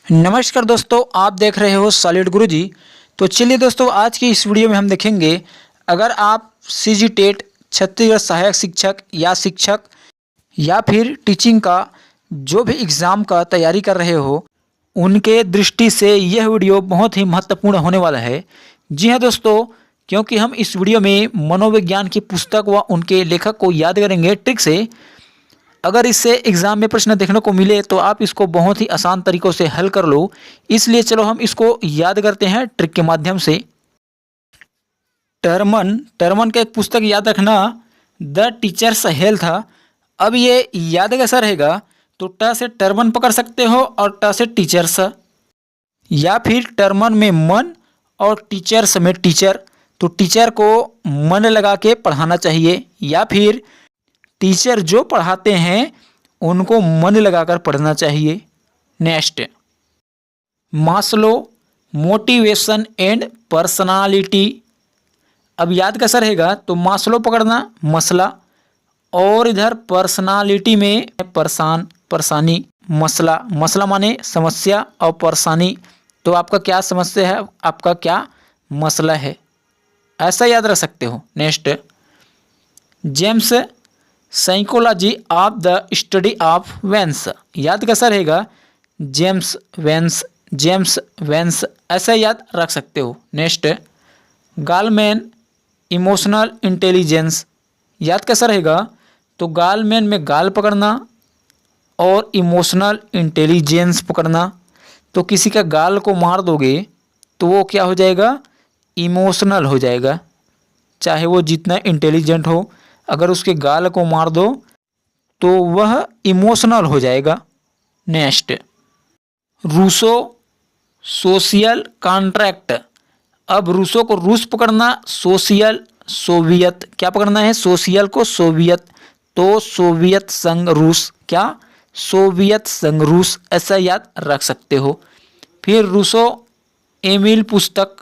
नमस्कार दोस्तों, आप देख रहे हो सॉलिड गुरुजी। तो चलिए दोस्तों, आज की इस वीडियो में हम देखेंगे, अगर आप सीजी टेट, छत्तीसगढ़ सहायक शिक्षक या फिर टीचिंग का जो भी एग्ज़ाम का तैयारी कर रहे हो, उनके दृष्टि से यह वीडियो बहुत ही महत्वपूर्ण होने वाला है। जी हाँ दोस्तों, क्योंकि हम इस वीडियो में मनोविज्ञान की पुस्तक व उनके लेखक को याद करेंगे ट्रिक से। अगर इससे एग्ज़ाम में प्रश्न देखने को मिले तो आप इसको बहुत ही आसान तरीक़ों से हल कर लो। इसलिए चलो हम इसको याद करते हैं ट्रिक के माध्यम से। टर्मन का एक पुस्तक याद रखना, द टीचर्स हेल्थ। अब ये याद कैसा रहेगा, तो ट से टर्मन पकड़ सकते हो और ट से टीचर्स, या फिर टर्मन में मन और टीचर्स में टीचर, तो टीचर को मन लगा के पढ़ाना चाहिए, या फिर टीचर जो पढ़ाते हैं उनको मन लगाकर पढ़ना चाहिए। Next, Maslow, motivation and personality. अब याद कैसा रहेगा, तो मास्लो पकड़ना मसला, और इधर पर्सनालिटी में परेशानी, मसला माने समस्या, और परेशानी तो आपका क्या समस्या है, आपका क्या मसला है, ऐसा याद रख सकते हो। Next, James, psychology of the study of veins. याद कैसा रहेगा, जेम्स वेंस, ऐसा याद रख सकते हो। Next, Goleman, emotional intelligence. याद कैसा रहेगा, तो गालमैन में गाल पकड़ना और इमोशनल इंटेलिजेंस पकड़ना। तो किसी का गाल को मार दोगे तो वो क्या हो जाएगा, इमोशनल हो जाएगा, चाहे वो जितना इंटेलिजेंट हो। अगर उसके गाल को मार दो तो वह इमोशनल हो जाएगा। Next, Rousseau, social contract. अब रूसो को रूस पकड़ना, सोशियल सोवियत, क्या पकड़ना है, सोशियल को सोवियत, तो सोवियत संघ रूस, क्या सोवियत संघ रूस, ऐसा याद रख सकते हो। फिर रूसो एमिल पुस्तक,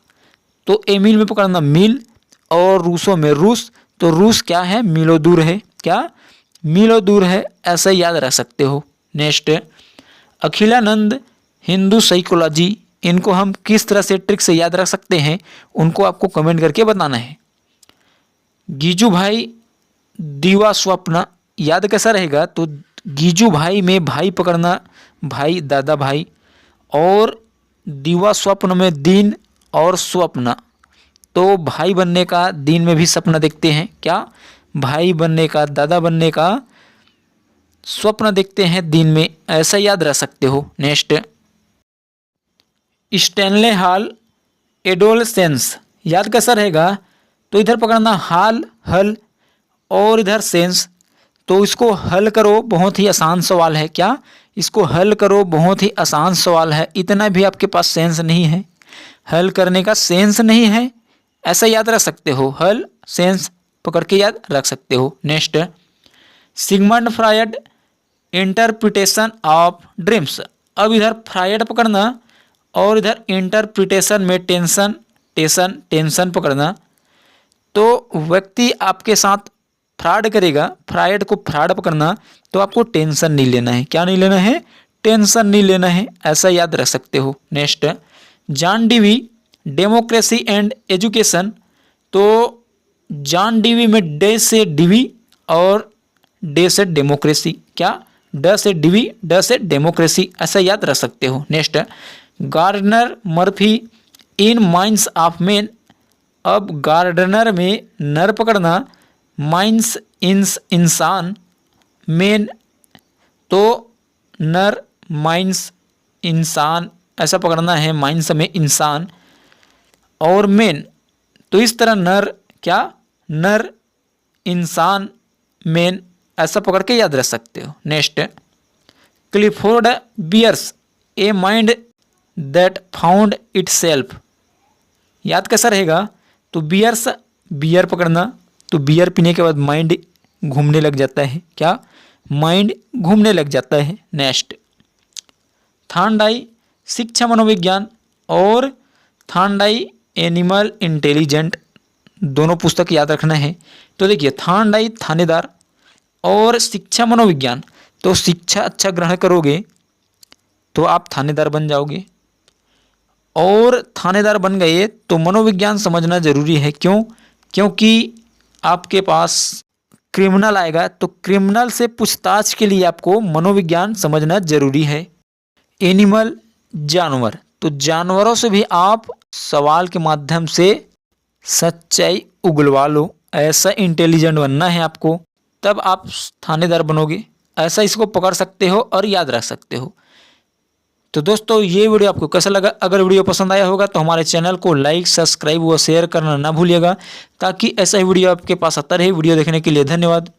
तो एमिल में पकड़ना मिल, और रूसो में रूस, तो रूस क्या है, मीलों दूर है, क्या मीलों दूर है, ऐसा याद रख सकते हो। Next, Akhilanand, Hindu psychology. इनको हम किस तरह से ट्रिक से याद रख सकते हैं, उनको आपको कमेंट करके बताना है। गीजू भाई, दीवा स्वप्न। याद कैसा रहेगा, तो गीजू भाई में भाई पकड़ना, भाई दादा भाई, और दीवा स्वप्न में दिन और स्वप्न, तो भाई बनने का दिन में भी सपना देखते हैं, क्या भाई बनने का, दादा बनने का स्वप्न देखते हैं दिन में, ऐसा याद रख सकते हो। Next, Stanley hall, adolescence. याद कैसा रहेगा, तो इधर पकड़ना हाल हल, और इधर सेंस, तो इसको हल करो, बहुत ही आसान सवाल है, क्या इसको हल करो, बहुत ही आसान सवाल है, इतना भी आपके पास सेंस नहीं है, हल करने का सेंस नहीं है, ऐसा याद रख सकते हो, हल सेंस पकड़ के याद रख सकते हो। Next, Sigmund Freud, interpretation of dreams. अब इधर फ्रायड पकड़ना और इधर इंटरप्रिटेशन में टेंशन पकड़ना। तो व्यक्ति आपके साथ फ्रॉड करेगा, फ्रायड को फ्रॉड पकड़ना, तो आपको टेंशन नहीं लेना है, क्या नहीं लेना है, टेंशन नहीं लेना है, ऐसा याद रख सकते हो। Next, John Dewey, democracy and education. तो जॉन डीवी में डे से डीवी और डे से डेमोक्रेसी, क्या ड से डीवी ड से डेमोक्रेसी, ऐसा याद रख सकते हो। Next, Gardner Murphy, in minds of man. अब गार्डनर में नर पकड़ना, माइंड्स इंसान, मैन तो नर, माइंड्स इंसान, ऐसा पकड़ना है, माइंड्स में इंसान, और मेन, तो इस तरह नर, क्या नर इंसान मेन, ऐसा पकड़ के याद रख सकते हो। Next, Clifford Beers, a mind that found itself. याद कैसा रहेगा, तो बियर्स, बियर पकड़ना, तो बियर पीने के बाद माइंड घूमने लग जाता है, क्या माइंड घूमने लग जाता है। नेक्स्ट, थांडाई, शिक्षा मनोविज्ञान, और थांडाई एनिमल इंटेलिजेंट, दोनों पुस्तक याद रखना है। तो देखिए, थांडाई थानेदार और शिक्षा मनोविज्ञान, तो शिक्षा अच्छा ग्रहण करोगे तो आप थानेदार बन जाओगे। और थानेदार बन गए तो मनोविज्ञान समझना ज़रूरी है। क्यों? क्योंकि आपके पास क्रिमिनल आएगा तो क्रिमिनल से पूछताछ के लिए आपको मनोविज्ञान समझना ज़रूरी है। एनिमल, जानवर, तो जानवरों से भी आप सवाल के माध्यम से सच्चाई उगलवा लो। ऐसा इंटेलिजेंट बनना है आपको, तब आप थानेदार बनोगे। ऐसा इसको पकड़ सकते हो और याद रख सकते हो। तो दोस्तों ये वीडियो आपको कैसा लगा? अगर वीडियो पसंद आया होगा तो हमारे चैनल को लाइक, सब्सक्राइब व शेयर करना ना भूलिएगा, ताकि ऐसा ही वीडियो आपके पास आता रहे। वीडियो देखने के लिए धन्यवाद।